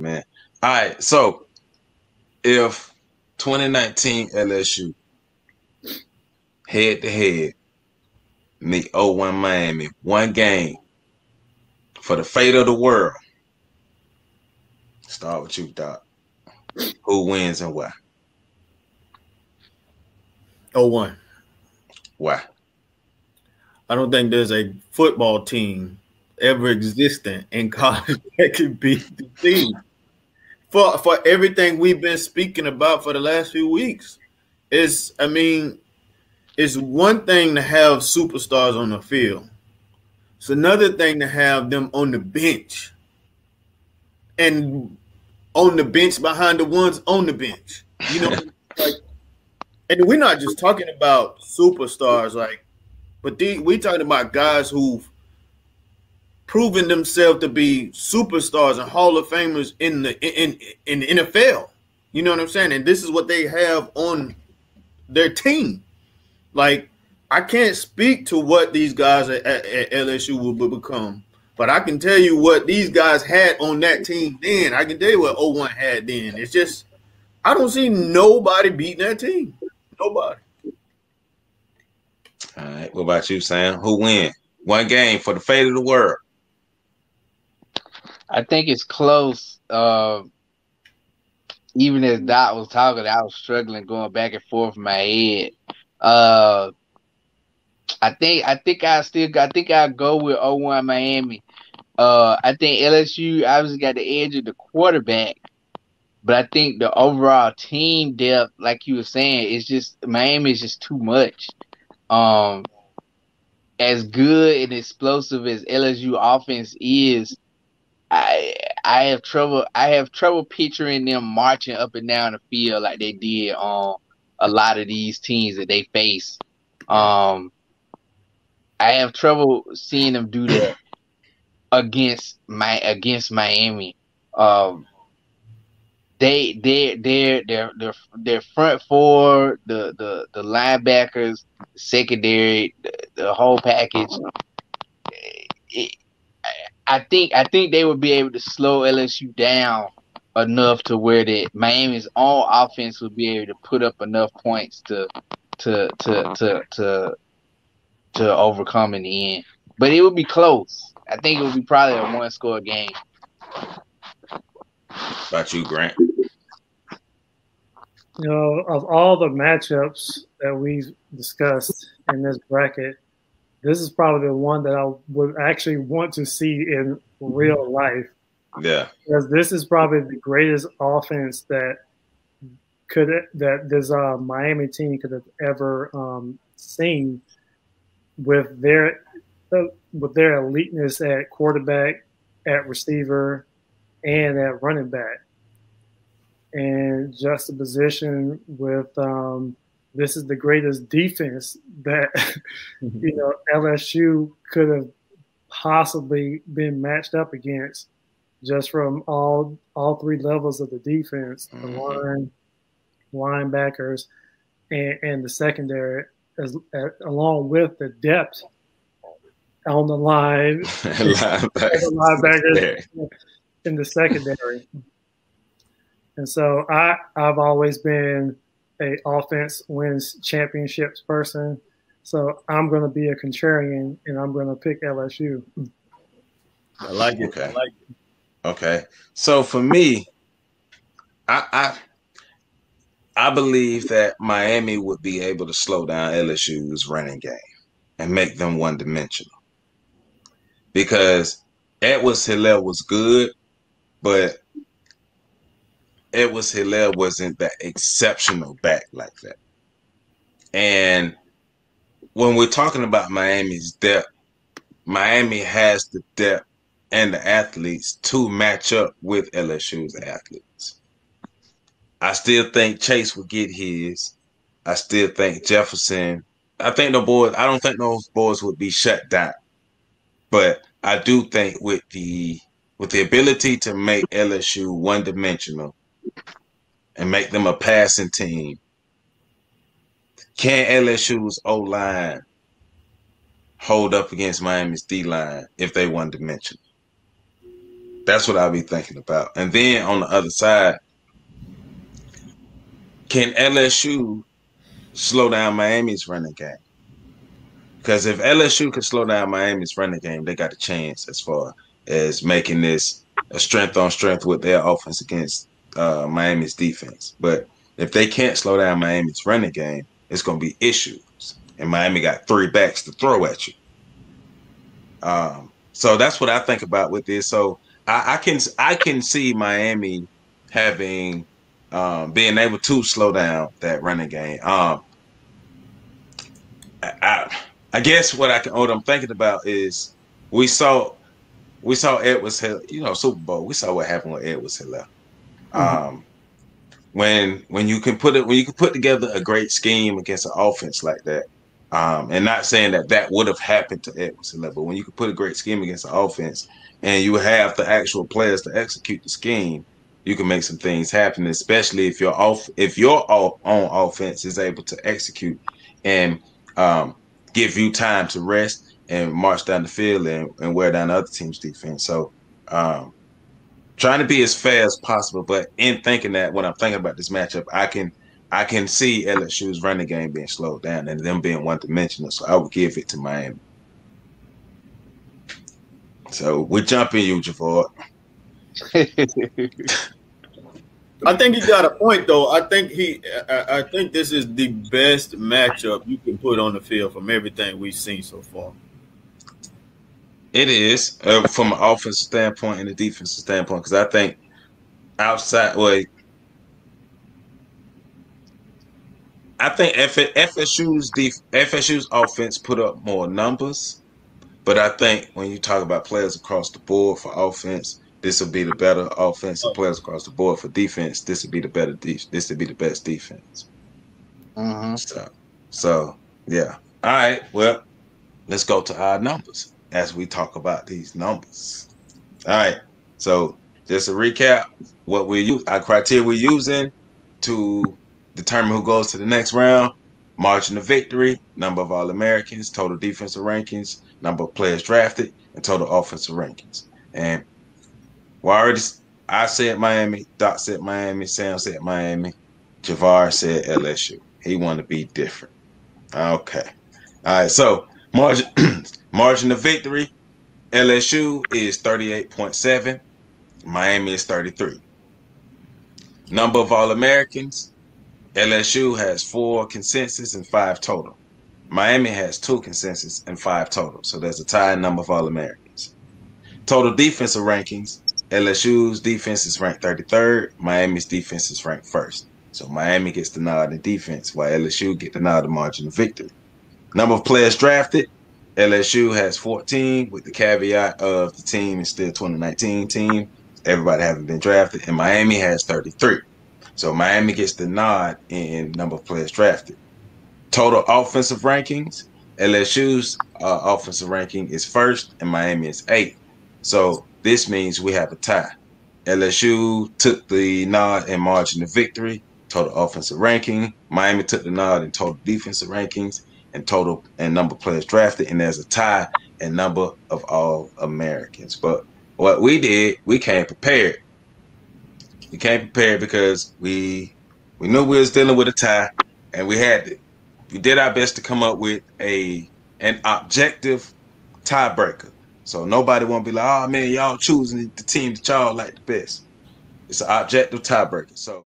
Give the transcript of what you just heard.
man. All right, so if 2019 LSU head-to-head meet 0-1 Miami, one game for the fate of the world, start with you, Doc. Who wins and why? 0-1. Why? I don't think there's a football team ever existing in college that could beat the team. For everything we've been speaking about for the last few weeks. It's one thing to have superstars on the field. It's another thing to have them on the bench. And on the bench behind the ones on the bench. You know, like, and we're not just talking about superstars, but we talking about guys who've proven themselves to be superstars and Hall of Famers in the NFL. You know what I'm saying? And this is what they have on their team. Like, I can't speak to what these guys at LSU will become, but I can tell you what these guys had on that team then. I can tell you what 0-1 had then. It's just, I don't see nobody beating that team. Nobody. All right. What about you, Sam? Who win? One game for the fate of the world. I think it's close. Even as Doc was talking, I was struggling going back and forth in my head. I think I'll go with 0-1 Miami. I think LSU obviously got the edge of the quarterback, but I think the overall team depth, like you were saying, is just Miami is just too much. As good and explosive as LSU offense is, I have trouble picturing them marching up and down the field like they did on a lot of these teams that they face. I have trouble seeing them do that against Miami. Their front four, the linebackers, secondary, the whole package. I think they would be able to slow LSU down enough to where that Miami's own offense would be able to put up enough points to overcome in the end. But it would be close. I think it would be probably a one-score game. About you, Grant? You know, of all the matchups that we've discussed in this bracket, this is probably the one that I would actually want to see in real life. Yeah. Because this is probably the greatest offense that this Miami team could have ever seen with their eliteness at quarterback, at receiver, and at running back. And juxtaposition with this is the greatest defense that LSU could have possibly been matched up against, just from all three levels of the defense, the line, linebackers, and the secondary, along with the depth on the line, linebackers in the secondary. And so I've always been a offense wins championships person. So I'm going to be a contrarian, and I'm going to pick LSU. I like it. Okay. I like it. Okay. So for me, I believe that Miami would be able to slow down LSU's running game and make them one-dimensional. Because Edwards-Helaire was good, but Edwards-Helaire wasn't that exceptional back like that. And when we're talking about Miami's depth, Miami has the depth and the athletes to match up with LSU's athletes. I still think Chase would get his. I still think Jefferson. I don't think those boys would be shut down. But I do think with the ability to make LSU one-dimensional and make them a passing team, can LSU's O-line hold up against Miami's D-line if they one-dimensional? That's what I'll be thinking about. And then on the other side, can LSU slow down Miami's running game? Because if LSU could slow down Miami's running game, they got a chance as far as making this a strength on strength with their offense against Miami's defense. But if they can't slow down Miami's running game, it's going to be issues. And Miami got 3 backs to throw at you. So that's what I think about with this. So I can see Miami having being able to slow down that running game. I guess what I'm thinking about is we saw Edwards Hill, Super Bowl. We saw what happened when Edwards Hill left. When you can put together a great scheme against an offense like that, and not saying that would have happened to Edwards Hill, but when you can put a great scheme against an offense and you have the actual players to execute the scheme, you can make some things happen, especially if your own offense is able to execute and give you time to rest and march down the field and wear down the other team's defense. So trying to be as fair as possible, but in thinking that when I'm thinking about this matchup, I can see LSU's running game being slowed down and them being one-dimensional. So I would give it to Miami. So we're jumping you, Javard. I think he got a point, though. I think this is the best matchup you can put on the field from everything we've seen so far. It is from an offensive standpoint and a defensive standpoint, because I think I think FSU's offense put up more numbers, but I think when you talk about players across the board for offense, this will be the better offense. And players across the board for defense, this will be the better this will be the best defense. So yeah. All right. Well, let's go to our numbers as we talk about these numbers. All right. So just a recap, our criteria we're using to determine who goes to the next round: margin of victory, number of All-Americans, total defensive rankings, number of players drafted, and total offensive rankings. And I said Miami, Doc said Miami, Sam said Miami, Javard said LSU. He wanted to be different. Okay. All right. So margin of victory, LSU is 38.7. Miami is 33. Number of All-Americans, LSU has 4 consensus and 5 total. Miami has 2 consensus and 5 total. So there's a tie number of All-Americans. Total defensive rankings, LSU's defense is ranked 33rd. Miami's defense is ranked 1st. So Miami gets the nod in defense, while LSU get the nod in margin of victory. Number of players drafted, LSU has 14, with the caveat of the team is still 2019 team. Everybody hasn't been drafted. And Miami has 33. So Miami gets the nod in number of players drafted. Total offensive rankings, LSU's offensive ranking is 1st and Miami is 8th. So this means we have a tie. LSU took the nod in margin of victory, total offensive ranking. Miami took the nod in total defensive rankings and total and number of players drafted. And there's a tie in number of All-Americans. But what we did, we came prepared. We came prepared because we knew we was dealing with a tie, and we did our best to come up with an objective tiebreaker. So nobody won't be like, oh man, y'all choosing the team that y'all like the best. It's an objective tiebreaker. So